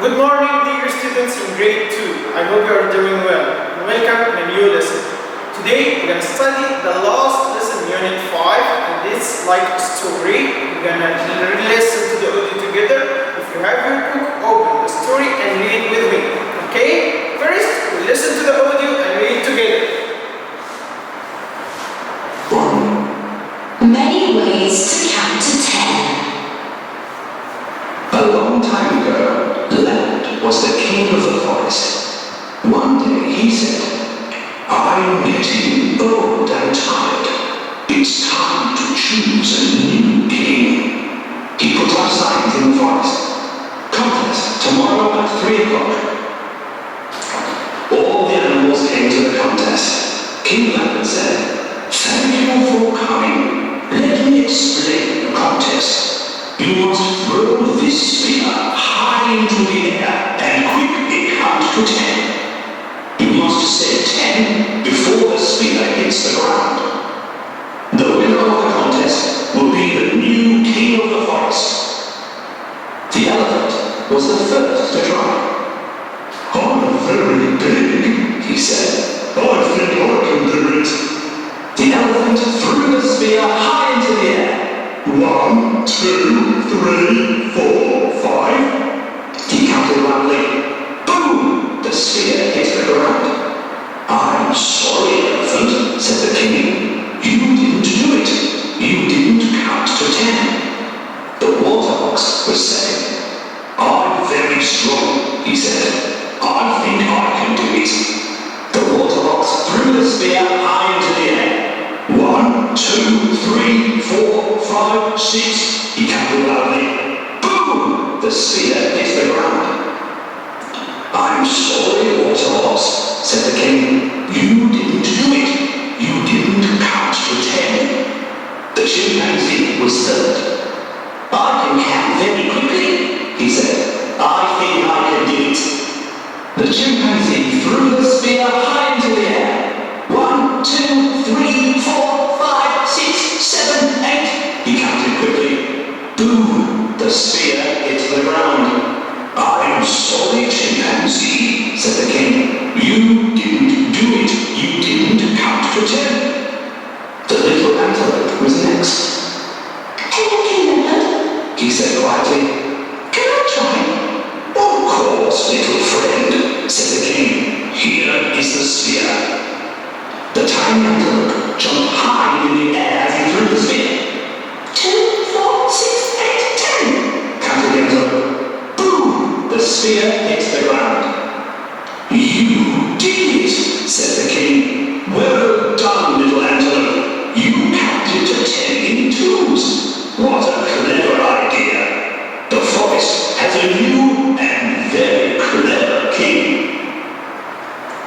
Good morning, dear students in grade 2. I hope you are doing well. Welcome to a new lesson. Today, we're going to study the last lesson, Unit 5, and it's like a story. We're going to listen to the audio together. If you have your book, open the story and read with me. Okay? First, we listen to the audio and read together. 1. Many ways to count to 10. A long time ago, Leopard was the king of the forest. One day he said, "I'm getting old and tired. It's time to choose a new king." He put up signs in the forest. "Contest tomorrow at 3 o'clock." All the animals came to the contest. King Leopard said, "Thank you for coming. Let me explain the contest. You must throw this spear high into the air and quickly count to 10. You must say 10 before the spear hits the ground. The winner of the contest will be the new king of the forest." The elephant was the first to try. "I'm very big," he said. "I think I can do it." The elephant threw the spear high into the air. 1, 2, 3, 4, 5. He counted loudly. Boom! The spear hit the ground. "I'm sorry, elephant," said the king. "You didn't do it. You didn't count to 10. The water ox was saying, "I'm very strong," he said. "I think I can do it." The water ox threw the spear high into the air. 1, 2, 3, 4, 5, 6. He counted loudly. Boom! The spear hit the ground. "I'm sorry, water ox," said the king. "You didn't do it. You didn't count to 10. The chimpanzee was third. "I can count very quickly," he said. "I think I can do it." The chimpanzee threw the spear high into the air. 1, 2, 3, 4, 5, 6, 7, 8. He counted quickly. Boom! The spear hit the ground. "I'm sorry, chimpanzee," said the king. "You didn't do it. You didn't count to 10. The little antelope was next. "Hello, King Leopard," he said quietly. "Can I try?" "Of course, little friend," said the king. "Here is the spear." The tiny antelope jumped high in the air as he threw the spear. 2, 4, 6, 8, 10. Counted the antelope. Boom! The spear hit the ground. "You did it," said the king. "Well done, little antelope. You counted to 10 in twos. What a clever idea. The forest has a new and very clever king."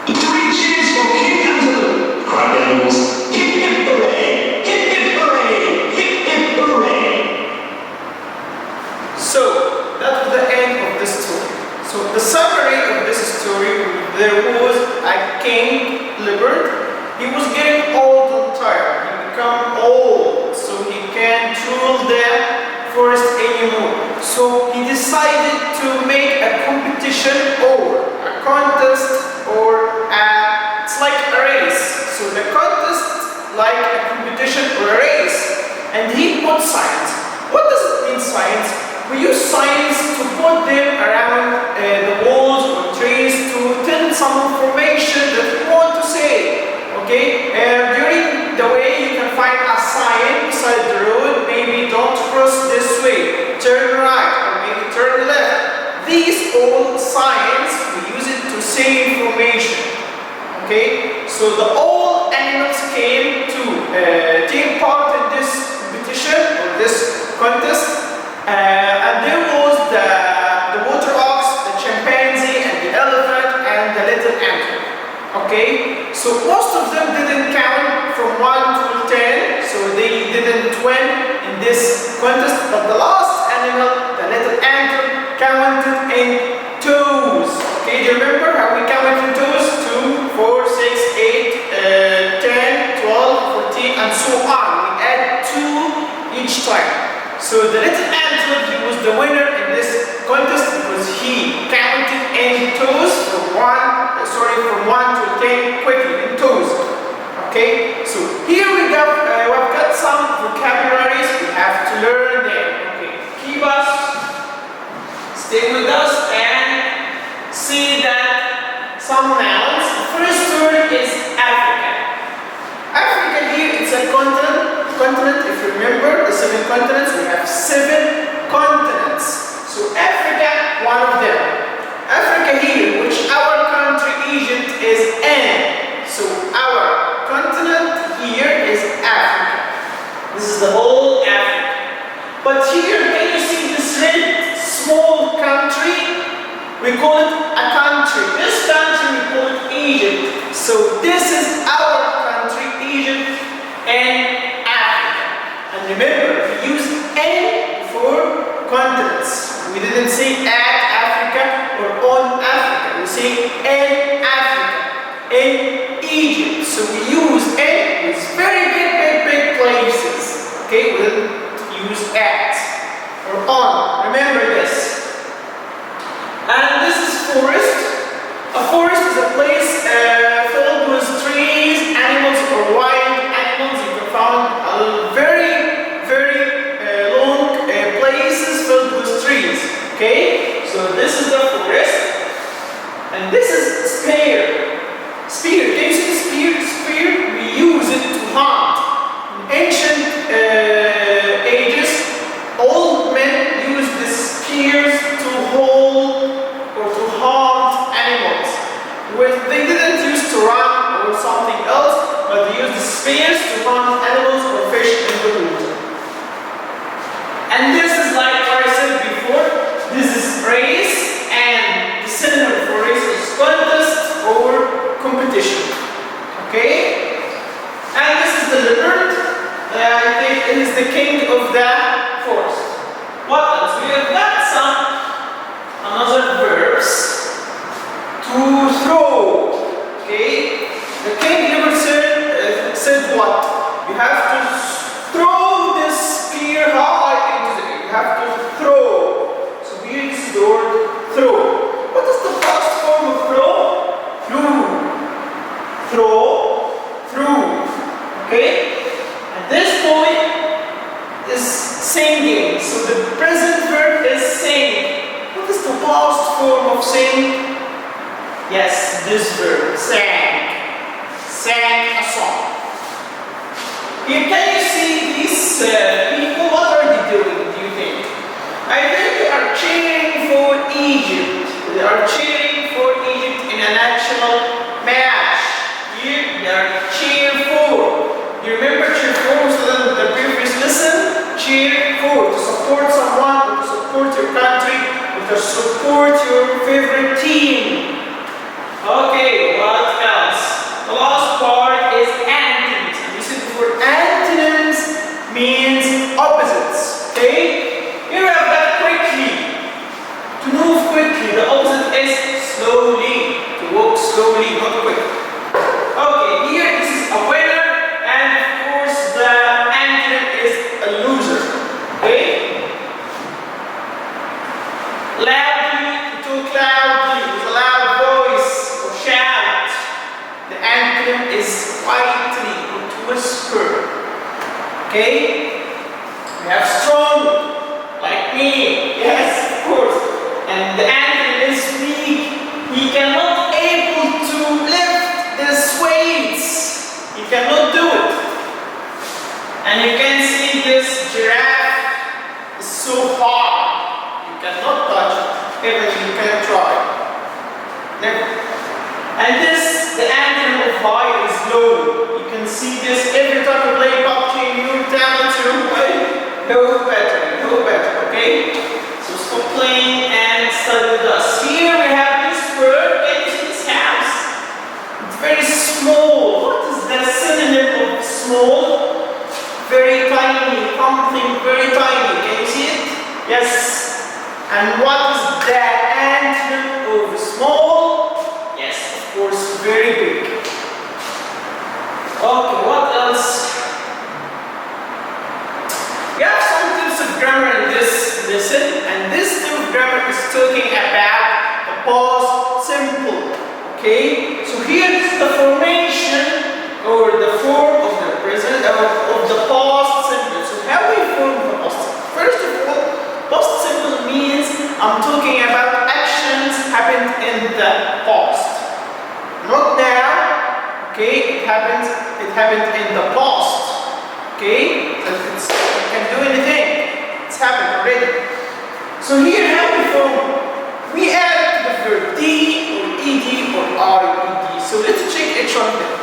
3 cheers for King Antelope, cried the animals. "Hip hip hooray! Hip hip hooray! Hip hip hooray!" So, that was the end of the story. So, the summary of this story, there was a king leopard. He was getting old and tired. He became old, so he can't rule the forest anymore. So, he decided to make a competition or a contest or it's like a race. So, the contest like a competition or a race. And he put signs. What does it mean, signs? We use signs to put them around the walls or trees to tell some information that we want to say. Okay? During the way, you can find a sign beside the road. Maybe don't cross this way, turn right, or maybe turn left. These all signs, we use it to say information. Okay? So all animals came to take part in this competition or this contest. And there was the water ox, the chimpanzee, and the elephant, and the little antelope. Okay? So most of them didn't count from 1 to 10, so they didn't win in this contest. But the last animal, the little antelope, counted in twos. Okay, do you remember how we counted in twos? 2, 4, 6, 8, 10, 12, 14, and so on. We add 2 each time. So the little antelope, he was the winner in this contest because he counted Okay, so here we've got some vocabularies. We have to learn them. Okay, keep us, stay with us, and see that some nouns. The first word is Africa. Africa here, it's a continent. If you remember the 7 continents, we have 7 continents. So Africa, one of them. Africa here, which our country Egypt is in. So our continent here is Africa. This is the whole Africa. But here, can you see this red small country? We call it a country. This country we call it Egypt. So this is our country, Egypt, and Africa. And remember, we use "in" for continents. We didn't say "at Africa" or "on Africa." We say "in Africa," in Egypt. So we use "in" with very big places. Okay, we didn't use "at" or "on." Remember this. And this is forest. A forest is a place filled with trees, animals, or wild animals. You can find very long places filled with trees. Okay, so this is the forest, and this is spear. Spear. Can you see spear? Spear. We use it to hunt. In ancient ages, old men used the spears to hold or to hunt animals. They didn't use to run or something else, but they used the spears to hunt animals or fish in the water. And this is like what I said before. This is race, and the synonym for race is contest or competition. Okay? And this is the leopard. I think it is the king of the forest. What else? We have got some another verbs. To throw. Okay? The king never said what? You have to throw this spear high into the air. You have to throw. So here is the word throw. What is the past form of throw? Throw. Through. Okay? And this boy is singing. So the present verb is sing. What is the past form of sing? Yes, this verb, sang. Sang a song. Here, can you see these people? What are they doing, do you think? I think they are cheering for Egypt. They are cheering for Egypt in a national match. Here, they are cheering for. You remember cheer for was the previous lesson? Cheer for, to support someone, or to support your country, or to support your favorite team. Okay, what else? The last part is antonyms. And you said before, antonyms means opposites. Okay? Here we have got quickly. To move quickly. The opposite is slowly. To walk slowly, not quick. Okay, here this is a winner, and of course the antonym is a loser. Okay? Loudly, to talk loudly, with a loud voice. Shout. The antonym is quietly or to whisper. Okay? We have strong, like me. Yes, of course. And the antonym is weak. He cannot able to lift this weights. He cannot do it. And you can see this giraffe is so hard. You cannot touch it. Even you can try. Never. And this, the antonym of high is low. You can see this every time you play PUBG in your tablet, you play. No better, okay? So stop playing and study with us. Here we have this bird. Can you see this house? It's very small. What is the synonym of small? Very tiny, something very tiny. Can you see it? Yes. And what is the antonym of small? Of course, very big. Okay, what else? We have some tips of grammar in this lesson, and this tip of grammar is talking about the past simple. Okay, so here is the formation or for the form of the present of the past simple. So how we form the past simple? First of all, past simple means I'm talking about actions happened in the past, not now. Okay, it happened in the past. Okay, so you can do anything. It's happened already. So here how we form? We add the verb D or ed or IED. So let's check each one of them.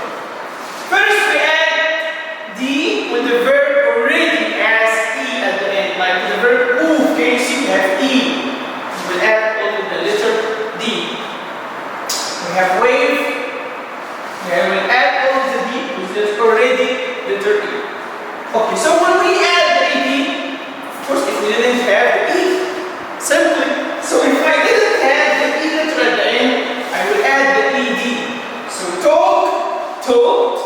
First we add D when the verb already has E at the end, like the verb move. Can you see we have E? We will add only the letter D. We have wave. We will add only the D because there's already letter E. Okay, so when we add the ed, of course if we didn't have the E, simply. So if I didn't have the E letter at the end, I will add the ed. So talk, talked,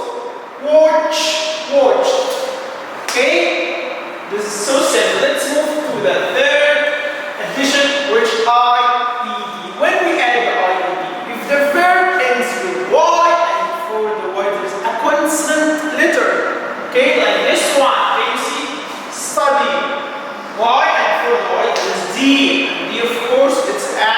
watch, watched. Okay? This is so simple. Let's move to the third addition, which IED. When we add the IED, if the verb ends with Y and before the Y there is a consonant letter. Okay, like this one. Can you see? Study. Y and before the Y there is D. And D, of course, it's a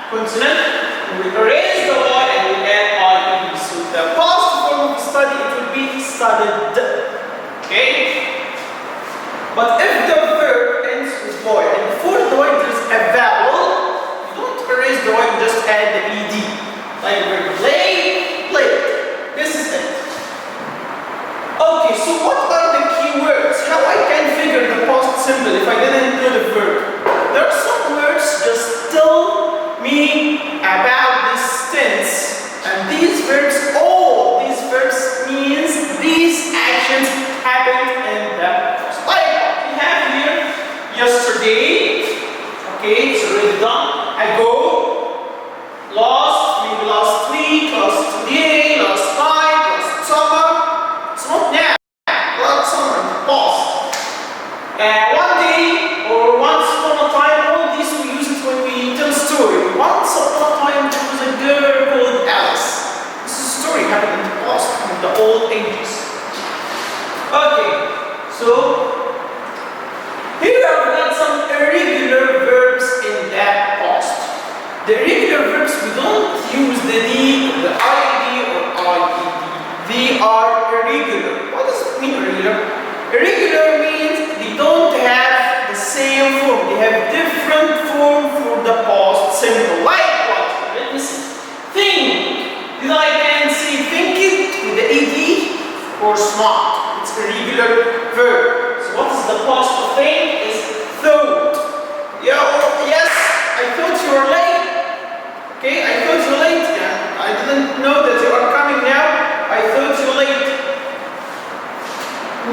consonant. We erase the Y and we add IED. So the past form of study, it will be studied. Okay? But if the verb ends with Y and before the Y there is a vowel, you don't erase the Y, you just add the ED. Like the verb play, played. This is it. Okay, so what are the key words? How I can figure the past simple if I didn't know the verb? There are some words just tell me about this tense. And these verbs, all these verbs means these actions happened in the past. Like what we have here, yesterday, okay, it's already done. Ago, last, maybe last week, last today, last night, last summer. It's not now, last summer in the past. One day or once upon a time, all these we use it when we tell a story. Once upon a time there was a girl called Alice. This is a story happened in the past, in the old ages. Okay, so here I've got some irregular verbs in that past. The irregular verbs, we don't use the D, the IED or IED. They are irregular. What does it mean irregular? Irregular means they don't have the same form. They have different form for the past simple. Like what? Let me see. Think. Did I can say think it with the ED? Of course not. It's a regular verb. So what is the past of think? Is thought. Yeah, yes, I thought you were late. Okay, I thought you were late. Yeah. I didn't know that you are coming now. I thought you were late.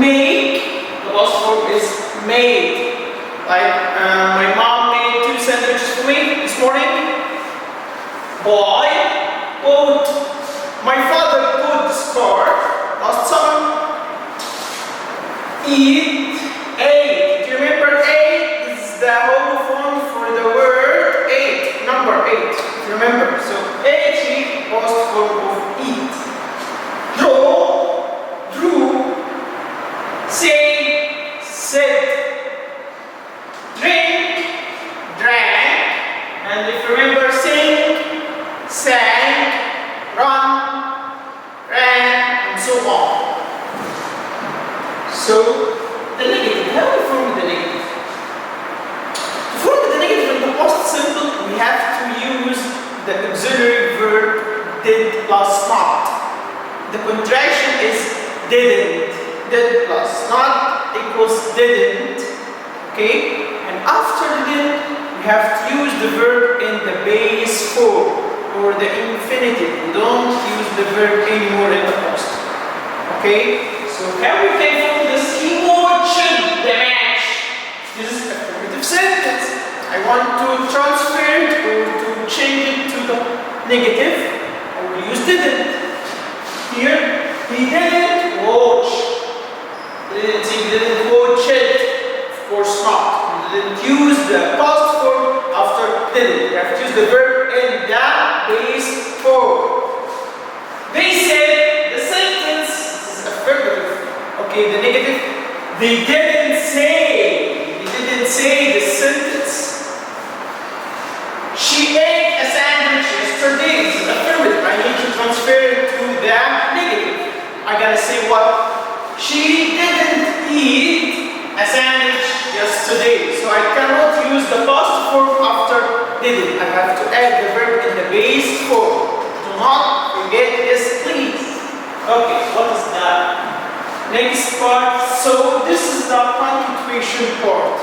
Make. The past form is made. Like my mom made 2 sandwiches for me this morning. Buy. Bought. My father bought this car last summer. Eat. Ate. Do you remember ate? This is the whole form for the word ate. Number 8. If you remember. So ate was form of eat. Draw. Drew. Say. Said. Drink. Drank. And if you remember sing. Sang. Run. Ran. And so on. So, the negative, how do we form the negative? To form the negative in the past simple, we have to use the auxiliary verb did plus not. The contraction is didn't. Did plus not equals didn't. Okay? And after didn't, we have to use the verb in the base form or the infinitive. We don't use the verb anymore in the past. Okay? So how we can form this? He watched the match. This is affirmative sentence. I want to transfer it or to change it to the negative. I will use didn't. Here, he didn't watch. He didn't watch it. Of course not. We didn't use the past form after didn't. We have to use the verb in the base form. They said the sentence They didn't say the sentence. She ate a sandwich yesterday. This is affirmative. I need to transfer it to the negative. I gotta say what? She didn't eat a sandwich yesterday. So I cannot use the past form after didn't. I have to add the verb in the base form. Do not forget this, please. Okay, what is that? Next part. So this is the punctuation part.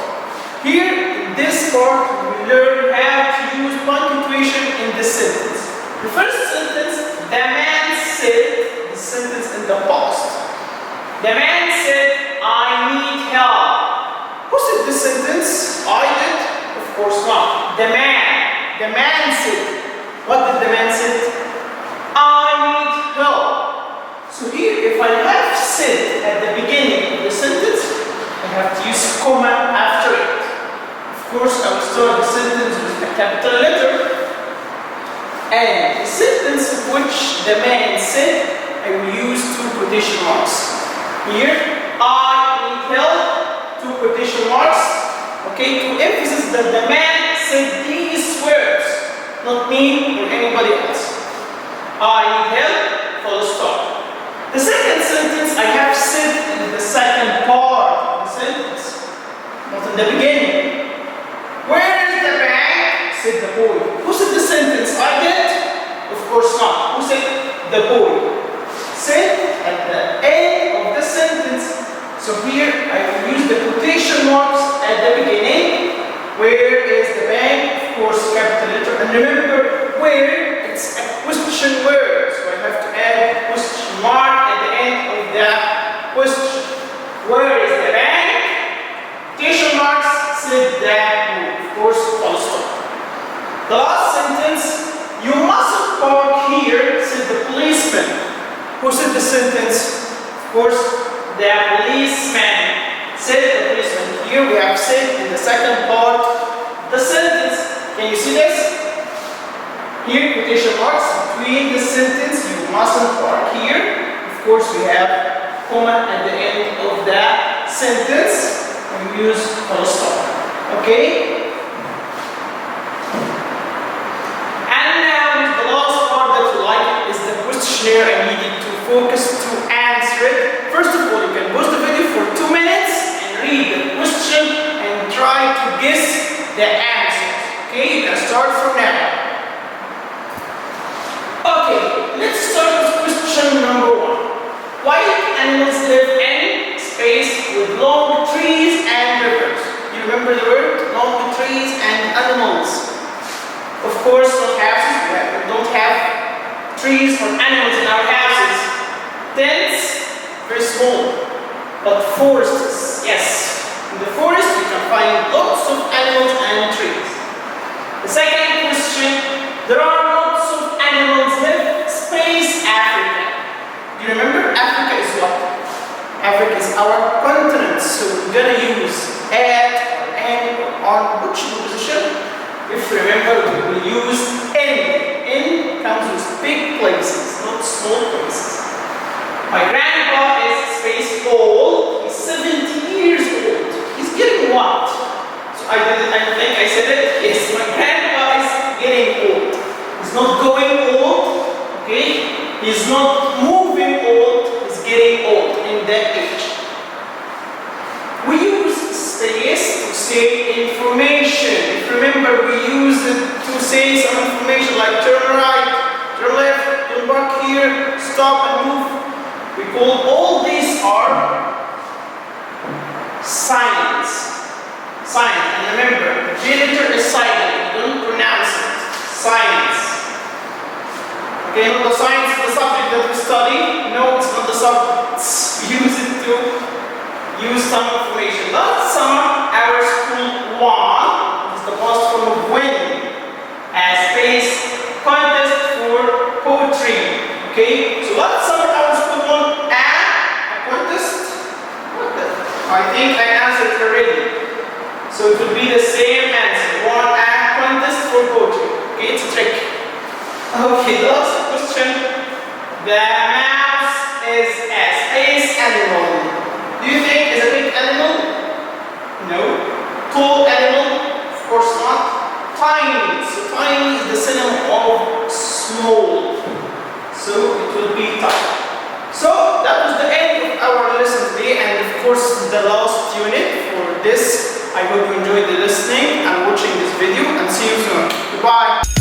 Here, in this part, we learn how to use punctuation in the sentence. The first sentence, the man said, the sentence in the past. The man said, I need help. Who said this sentence? I did? Of course not. The man. The man said. What did the man say? I need help. So here, if I have said at the beginning of the sentence, I have to use comma after it. Of course, I will start the sentence with a capital letter. And the sentence which the man said, I will use two quotation marks. Here, I need help, two quotation marks. Okay, to emphasize that the man said these words, not me or anybody else. I need help, full stop. The second sentence I have said in the second part of the sentence, not in the beginning. Where is the bag? Said the boy. Who said the sentence? I did? Of course not. Who said? The boy. Said at the end of the sentence. So here I will use the quotation marks at the beginning. Where is the bag? Of course, capital letter. And remember, where? It's a question word. So I have to add question mark at the end of the question. Where is the bag? Quotation marks said that. Of course, full stop. The last sentence, you mustn't park here, said the policeman. Who said the sentence? Of course, the policeman said the policeman. Here we have said in the second part the sentence. Can you see this? Here, quotation marks between the sentence, you mustn't park here. Of course, we have comma at the end of the sentence. We use full stop. Okay? And now, the last part that you like is the questionnaire. I need you to focus to answer it. First of all, you can pause the video for 2 minutes and read the question and try to guess the answer. Okay? You can start from now. Okay, let's start with question number 1. Wild animals live in space with long trees and rivers. You remember the word? Long trees and animals. Of course, not houses. We don't have trees or animals in our houses. Tents, very small. But forests, yes. In the forest, you can find lots of animals and trees. The second question, there are lots of animals live space Africa. Do you remember Africa is what? Africa is our continent. So we're gonna use at or an or on which position? If you remember, we will use in. In comes with big places, not small places. My grandpa is space old. He's 70 years old. He's getting what? So I think I said it. Yes, my grandpa is getting old. He's not going old, okay? He's not moving old, he's getting old in that age. We use space to say information. If you remember, we use it to say some information like turn right, turn left, turn back here, stop and move. We call all these are signs. Signs. And remember, the G letter is silent. Don't pronounce it. Signs. Okay, not the science, the subject that we study. No, it's not the subject. We use it to use some information. Last summer, our school won, it's the past form of win, a space contest for poetry. Okay, so last summer, our school won a contest. What the? I think I answered already. So it will be the same answer. Won a contest for poetry. Okay, it's a trick. Okay, the last question. The mouse is a space animal. Do you think it's a big animal? will be tough. So that was the end of our lesson today, and of course the last unit for this. I hope you enjoyed the listening and watching this video, and see you soon. Goodbye.